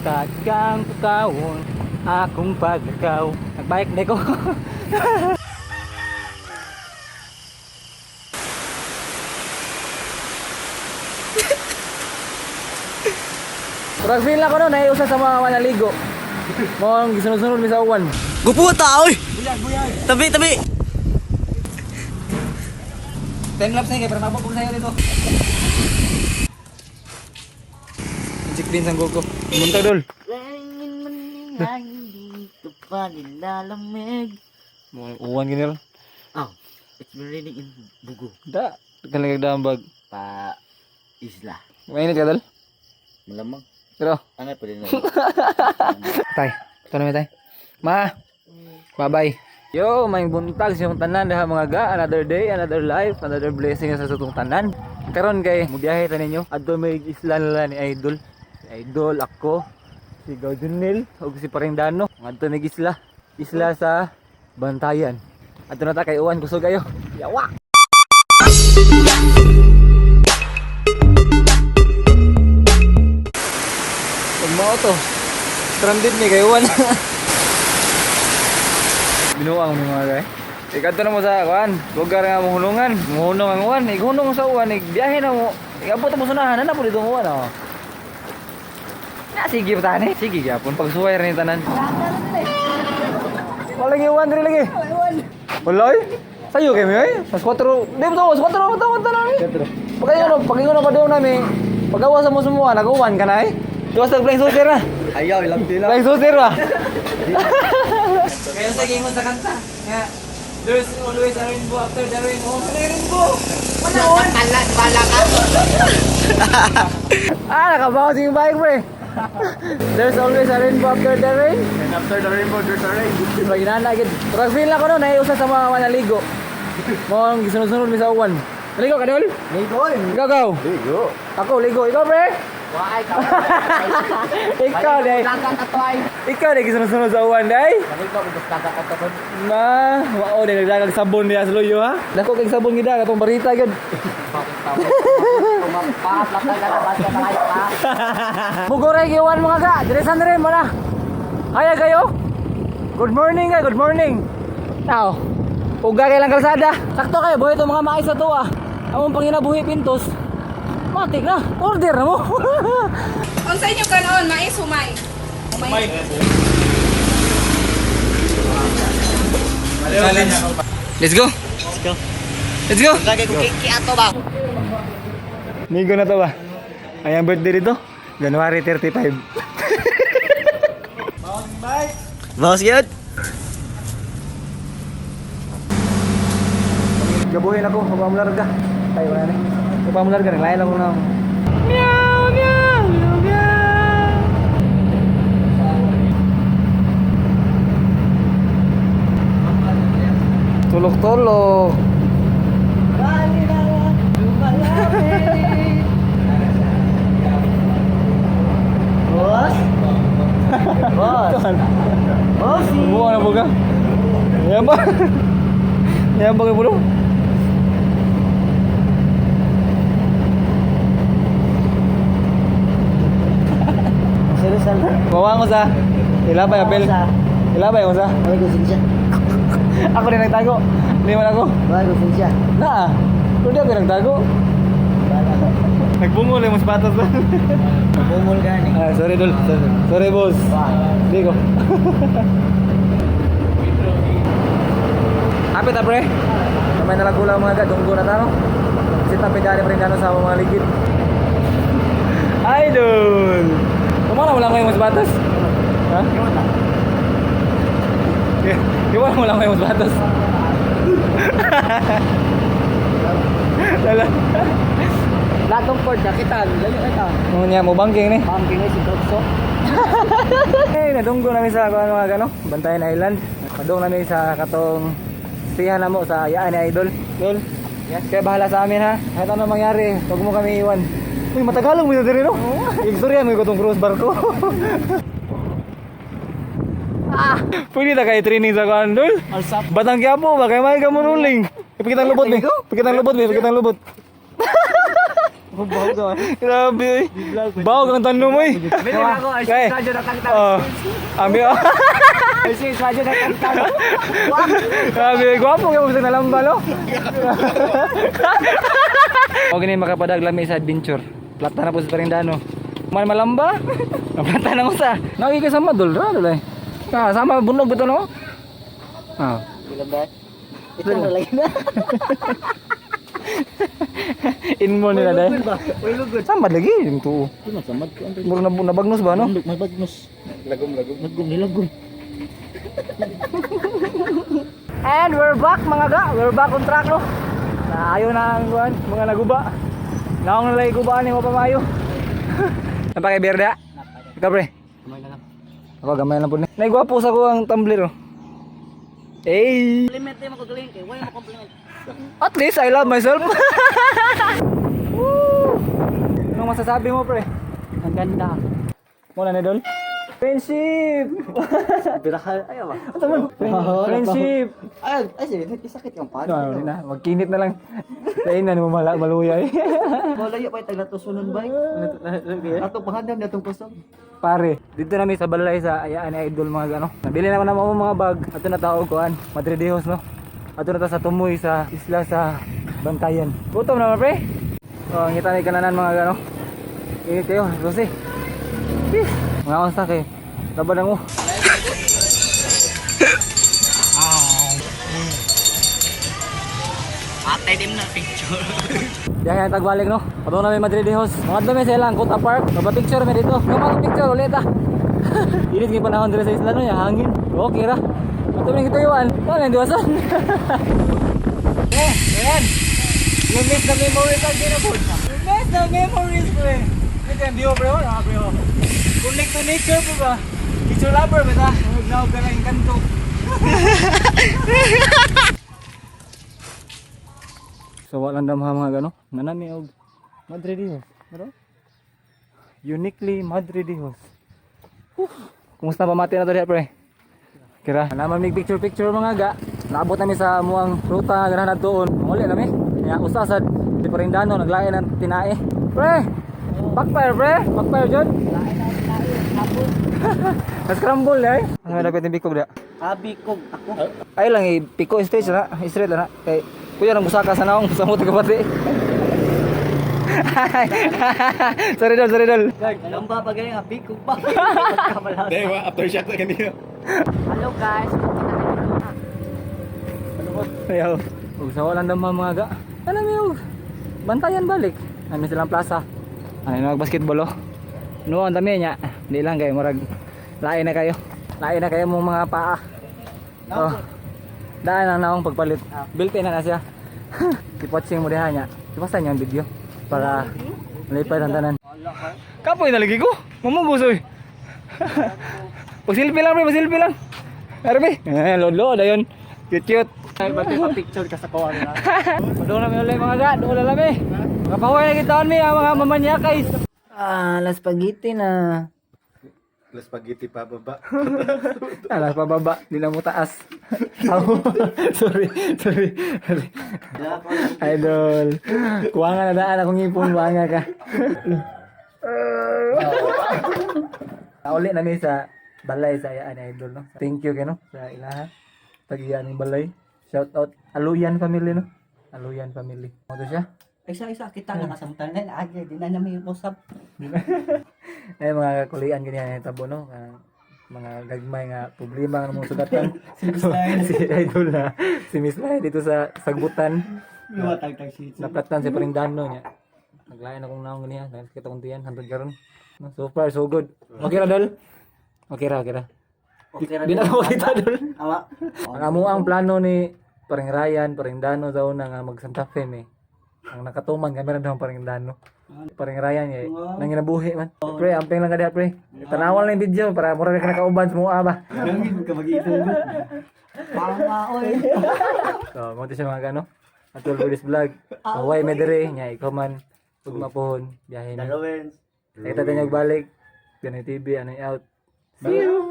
Hangtad kang pukawon, akong paglakaw. Nagbike na ko. Parang feel ako nun, naiusa sa mga manaligo. Mong gisunod-sunod mi sa uwan. Guputa, oy! Buyag, buyag. Tabi, tabi! 10 laps na yun, pero mababog sa'yo dito. Check din sa Goku. Muntag dol. Langin maningay, dito pa nilalamig. Uwan gini ron. Oh, it's been raining in Bugo. Da, kalagag daambag. Pa isla. Mainit ka dol? Malamang. Pero, Angay pa rin na. tay. Ito naman tay. Ma, bye-bye. Yo, may buntag sa yung tanan daha mga ga. Another day, another life, another blessing sa sutong tanan. Karon kay mubiyahe ta ninyo. Adto may isla nila ni Idol. Si Idol ako, si Gaudinil, ug si Parindano. Adto may isla. Isla sa Bantayan. Adto na ta kay uwan kusog ayo. Yawa. Pag mo to. Stranded ni kay uwan. Binuang mo mga guys. Ikato na mo sa kuan, lugar nga mo hulungan, muhunong ang uwan, ighunong mo sa uwan, biyahe na mo. Igabot mo sunahan na po dito mo uwan oh. Na sige pa tani, sige gyapon pagsuway rin tanan. Wala gi uwan diri lagi. Walay. Sayo kay mi ay. Mas 4. Di mo to, 4 tanan ni. Pagkayo pa daw nami. Pagawa sa mo sumuan, nag-uwan ka na eh. Tuwas tag flying saucer na. Ayaw, ilang tila. Flying saucer ba? Kaya sa game mo sa kanta. Nga, there's always a rainbow after the rainbow. Ano yung rainbow? Manaon! Bala ka. Nakabawa yung bike pre. There's always a rainbow after the rain. And after the rainbow, there's a rain. Diba ginanagid. Parang feel ako nun, naiusa sa mga manaligo. Mong gisunod-sunod mi sa uwan. Ligo ka dol? Ligo. Ikaw gaw? Ligo. Ako ligo. Ikaw pre? Why ka? Ikaw day. Lagat ka to ay. Ikaw day gisunod-sunod sa uwan day. Ligo, mas lagat ka to. Wao day nagdagag sabon niya sa luyo ha. Dako kay sabon gid atong barita gyud. Tumapap lang ka na basta na kayo ha. Mugoray giwan mga ga. Diresan rin mo na. Kaya kayo? Good morning good morning. Tao. Uga kay lang kalsada. Sakto kayo buhay to mga mais sa tuwa. Among panginabuhi pintos. Matik na. Order na mo. Unsa inyo kanon mais humay? Humay. Let's go. Let's go. Lagi ko kiki ato ba? Migo na to ba? Ay ang birthday dito. January 35. Boss yun. Gabuhin ako, mapamularga. Tayo wala na. Mapamularga, naglayan ako ng meow, meow, meow, meow. Tulog-tulog. Boss. Boss. Boss. Buka na buka. Yan ba? Yan ba kayo pulo? Seriusan na? Bawa ko sa ilabay apel. Ilabay ko sa. Wala ko sinsya. Ako din nagtago. Hindi man ako. Wala ko sinsya. Na. Pero di ako nagtago. Nagbungol yung mas patas doon. Bumul ka ni. Sorry dul. Sorry boss. Hindi ko. Hapit na pre. Kamay na lang kulang mga agad. Dunggo na tao. Kasi tapit dali pa rin sa mga ligid. Idol! Kumana mo lang kayo mas batas? Ha? Kumana mo lang kayo mas batas? Lala. Latong cord na kita. Lalo ito. Ano niya mo bangking ni? Pumpkin ay si Dokso. Eh, nadunggo namin sa mga gano, Bantayan Island. Nadung namin sa katong siya na mo sa Yaan ni Idol. Dol. Yes. Kaya bahala sa amin ha. Kahit ano mangyari, huwag mo kami iwan. Uy, matagalong mo dito rin no? Istorya mo itong cruise barko. Pwede na kayo training sa kuhan, Dol? Alsap. Batang Quiapo ba? Kaya may ka mo ruling. Ipikitang lubot, be. Pikitang lubot, be. Pikitang lubot. Bago ka. Grabe eh. Bago kang tanong mo eh. Bili na ako. Ay, Okay. radyo na tangtang. Oh. Ambi oh. Ay, radyo na tangtang. Grabe, gwapo ka mo sa nalamba no. O gini makapadag lami sa adventure. Plata na po sa Parindano. Man malamba. Plata na ko sa. Nagi ka sa madol ra dala. Ah, sama bunog beto no. Ah. Bilang ba? Ito na lagi na. Inmo nila dai. Uy, lugod. Samad lagi yung tuo. Ito na, samad ko. Muro na nabagnos ba no? May bagnos. Lagom. Nilagom. And we're back mga ga. We're back on track no. Ayaw na ang kuan, mga naguba. Naong nalay gubaan ni mo pamayo. Napakay berda. Ikaw pre. Kamay na lang. Ako gamay lang po ni. Naigwapo sa ko ang tumbler oh. Eh. Compliment mo ko galing kay. Why mo compliment? At least I love myself. Woo! Anong masasabi mo pre? Ang ganda. Muna ni Dol. Friendship. Birahan. Ayaw ba? Friendship. Ay, sige. Sakit yung pan. No, na, magkinit na lang. Lain na mo maluyay. Malayo pa yung taglatusunan ba? Atong pahandam na itong kusog. Pare, dito namin sa balay sa Ayaan ni Idol mga gano. Nabili naman na mo mga bag. Ato na tao kuan, Madridejos no. Ato na ta sa Tumoy sa isla sa Bantayan. Gutom na pre. Oh, ngita ni kananan mga gano. Init kayo, Rosy. Mga onsta kay. Laban na mo. Ate dim na picture. Diyan yung tagbalik no. Ato na may Madridejos. Mga dumi sa ilang Kuta Park. Magpa-picture may dito. Yung mga picture ulit ah. Init ng panahon dito sa isla no, ya hangin. Okay ra. Ato ning kituyuan. Wala nang diwasan. Ayan. You miss the memories of Ginapod. Miss the memories pre. Ito yung view pre. Connect to nature po ba? Nature lover ba ta? Huwag ka na yung kanto. So walang damha mga gano. Nanami og Madridejos. Pero uniquely Madridejos. Kumusta pa mati na to diha pre? Kira naman mig picture mga ga. Naabot nami sa muang ruta nga ganahan doon. Muli nami. Ya usa sa di Parindano naglain ang tinae. Pre. Backfire pre. Backfire jud. Scramble eh. Ang malapit ni Bikog da. Abi kog ako. Ay lang i-piko stage na, straight na. Kay kuya nang busaka sa naong sa mo tagapati. Sorry dol. Alam ba bagay nga abi kog pa. Dewa, aftershock na kanina. Hello guys. Ayaw. Ug sa walang damha mga ga. Alam mo yung Bantayan balik. Ano silang plaza. Ano nag basketball oh. No, ang dami niya. Hindi lang kayo murag lain na kayo. Lain na kayo mong mga paa. Oh. Daan lang naong pagpalit. Built-in na siya. Keep watching mo diha niya. Ipasan niyo ang video para malipay ang tanan. Kapoy na lagi ko. Mamugos oy. Pag-selfie lang, pre, pag-selfie lang. Arbe. Load ayun. Cute. Ay, pati pa picture ka sa kawan na. Doon namin ulit mga ga. Doon na lami. Kapaway na kitaan mi ang mga mamanyakay. Las spaghetti na. Las spaghetti pa baba. Alas pababa, di na mo taas. Sorry. Idol. Kuha nga na daan akong ipon, banga ka. Nauli namin sa balay sa Ayaan ni Idol, no? Thank you kano sa ilaha. Tagiyan ng balay. Shout out Aluyan family, no? Aluyan family. Mo to siya. Isa kita nga kasamtan na agi di na namin usap. Ay mga kulian ganyan yung tabo no. Mga gagmay nga problema nga mong sugatan. Si Idol na si Miss Lai dito sa sagbutan. Luwatag-tag si Naplatan si Parindano niya. Naglayan akong naong ganiya. Nakita kong tiyan. Hantod karon. So far so good. Okay ra dol. Okay ra. Di na ako makita dol. Awa. Ang amo ang plano ni Paring Ryan, Parindano daw na nga mag Santa Fe me. Ang nakatuman kami rin daw ang Parindano. Paring Ryan eh. Nang ginabuhi man. Pre, amping lang ka diha pre. Tanawal lang yung video para mura ka nakauban sa mga ba. Gangin ka mag-iito. Panga oy. So, mo siya mga gano. Atul for this vlog. Away medere nya ikaw man ug mapuhon biyahe ni. Dalawens. Kita tanyag balik. Ganay TV ano out. See you.